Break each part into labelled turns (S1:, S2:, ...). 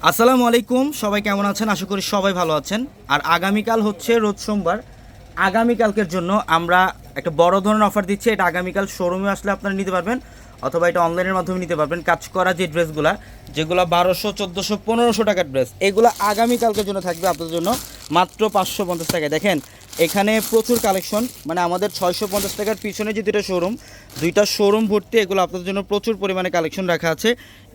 S1: আসসালামু আলাইকুম, সবাই কেমন আছেন? আশা করি সবাই ভালো আছেন। আর আগামীকাল হচ্ছে রোজ সোমবার। আগামীকালকের জন্য আমরা একটা বড় ধরনের অফার দিচ্ছি। এটা আগামীকাল শোরুমে আসলে আপনারা নিতে পারবেন, অথবা এটা অনলাইনের মাধ্যমে নিতে পারবেন। কাজ করা যে ড্রেসগুলো, যেগুলো 1200, 1400, 1500 টাকার ড্রেস, এগুলো আগামীকালকের জন্য থাকবে আপনাদের জন্য মাত্র 550 টাকায়। দেখেন এখানে প্রচুর কালেকশন, মানে আমাদের 650 টাকার পিছনে যে দুইটা শোরুম ভর্তি, এগুলো আপনাদের জন্য প্রচুর পরিমাণে কালেকশন রাখা আছে।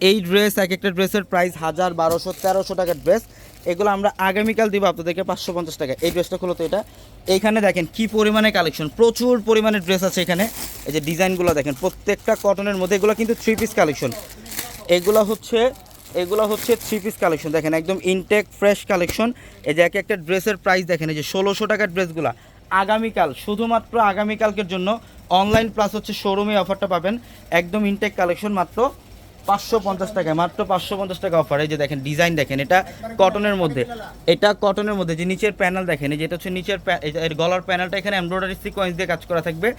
S1: এই ড্রেস, এক একটা ড্রেসের প্রাইস 1000, 1200, 1300 টাকার ড্রেস। এগুলো আমরা আগামীকাল দিব আপনাদেরকে 550 টাকা। এই ড্রেসটা খুলো তো। এটা এইখানে দেখেন কি পরিমাণে কালেকশন, প্রচুর পরিমাণে ড্রেস আছে এখানে। এই যে ডিজাইনগুলো দেখেন, প্রত্যেকটা কটনের মধ্যে। এগুলো কিন্তু 3 পিস কালেকশন। এগুলো হচ্ছে 3 পিস কালেকশন। দেখেন একদম ইনটেক ফ্রেশ কালেকশন। এই যে এক একটা ড্রেসের প্রাইস দেখেন, এই যে 1600 টাকার ড্রেসগুলো আগামীকাল, শুধুমাত্র আগামীকালকের জন্য অনলাইন প্লাস হচ্ছে শোরুমে অফারটা পাবেন। একদম ইনটেক কালেকশন মাত্র 550 টাকায়, মাত্র 550 টাকা অফার। এই যে দেখেন ডিজাইন দেখেন, এটা কটনের মধ্যে। যে নিচের প্যানেল দেখেন, এই যেটা হচ্ছে নিচের এর গলার প্যানেলটা, এখানে এমব্রয়ডারি সিকোয়েন্স দিয়ে কাজ করা থাকবে।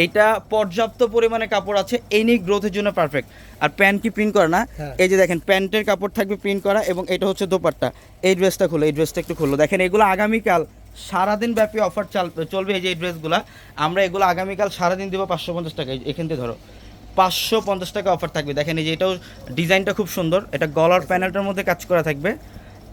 S1: এটা পর্যাপ্ত পরিমাণে কাপড় আছে, এনি গ্রোথের জন্য পারফেক্ট। আর প্যান্ট কি প্রিন্ট করা না, এই যে দেখেন প্যান্টের কাপড় থাকবে প্রিন্ট করা, এবং এটা হচ্ছে দোপাট্টা। এই ড্রেসটা খুলো, এই ড্রেসটা একটু খুলো। দেখেন এগুলো আগামীকাল সারাদিন ব্যাপী অফার চলবে। এই যে এই ড্রেসগুলো আমরা এগুলো আগামীকাল সারাদিন দেবো 550 টাকা। এখান থেকে ধরো 550 টাকা অফার থাকবে। দেখেন এই যে এটাও ডিজাইনটা খুব সুন্দর, এটা গলার প্যানেলটার মধ্যে কাজ করা থাকবে।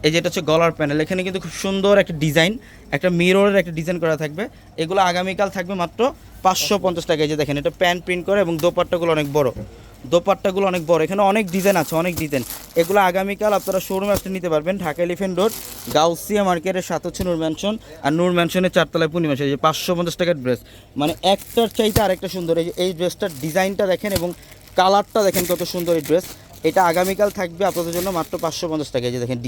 S1: এই যেটা হচ্ছে গলার প্যানেল, এখানে কিন্তু খুব সুন্দর একটা ডিজাইন, একটা মিররের একটা ডিজাইন করা থাকবে। এগুলো আগামীকাল থাকবে মাত্র 550 টাকা। এই যে দেখেন এটা প্যান্ট প্রিন্ট করে, এবং দোপাট্টাগুলো অনেক বড়, এখানে অনেক ডিজাইন আছে, অনেক ডিজাইন। এগুলো আগামীকাল আপনারা শোরুমে আসতে নিতে পারবেন। ঢাকা এলিফেন্ট রোড, গাউসিয়া মার্কেটের সাথে হচ্ছে নূর ম্যানশন, আর নূর ম্যানশনের 4 তলায় পূর্ণিমা। এই যে 550 টাকার ড্রেস, মানে একটার চাইতে আরেকটা সুন্দর। এই যে এই ড্রেসটার ডিজাইনটা দেখেন এবং কালারটা দেখেন কত সুন্দর এই ড্রেস। এটা আগামীকাল থাকবে আপনাদের জন্য মাত্র 550 টাকা। এই যে দেখেন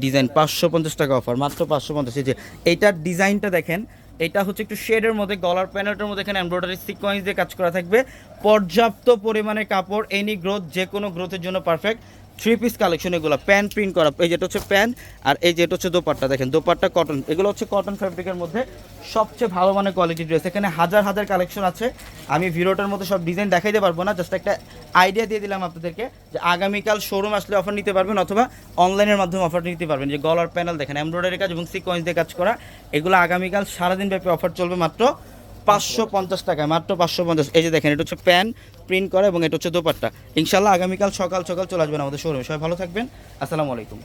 S1: ডিজাইন, 550 টাকা অফার, মাত্র 550। এই যে এইটার ডিজাইনটা দেখেন, এটা হচ্ছে একটু শেডের মধ্যে, গলার প্যানেলটার মধ্যে এখানে এমব্রয়ডারি সিকোয়েন্স দিয়ে কাজ করা থাকবে। পর্যাপ্ত পরিমাণে কাপড়, এনি গ্রোথ, যে কোনো গ্রোথের জন্য পারফেক্ট। 3 পিস কালেকশন এগুলো, প্যান্ট প্রিন্ট করা। এই যেটা হচ্ছে প্যান্ট, আর এই যেটা হচ্ছে দোপাট্টা। দেখেন দোপাট্টা কটন, এগুলো হচ্ছে কটন ফ্যাব্রিকের মধ্যে সবচেয়ে ভালো মানের কোয়ালিটি ড্রেস। এখানে হাজার হাজার কালেকশন আছে, আমি ভিডিওটার মধ্যে সব ডিজাইন দেখাইতে পারবো না, জাস্ট একটা আইডিয়া দিয়ে দিলাম আপনাদেরকে যে আগামীকাল শোরুম আসলে অফার নিতে পারবেন, অথবা অনলাইনের মাধ্যমে অফার নিতে পারবেন। যে গলার প্যানেল দেখেন, এমব্রয়ডারি কাজ এবং সিকোয়েন্স দিয়ে কাজ করা। এগুলো আগামীকাল সারাদিন ব্যাপী অফার চলবে মাত্র 550 টাকায়, মাত্র 550। এই যে দেখেন এটা হচ্ছে প্যান্ট প্রিন্ট করা, এবং এটা হচ্ছে দোপাট্টা। ইনশাল্লাহ আগামীকাল সকাল সকাল চলে আসবেন আমাদের শোরুমে। সবাই ভালো থাকবেন, আসসালামু আলাইকুম।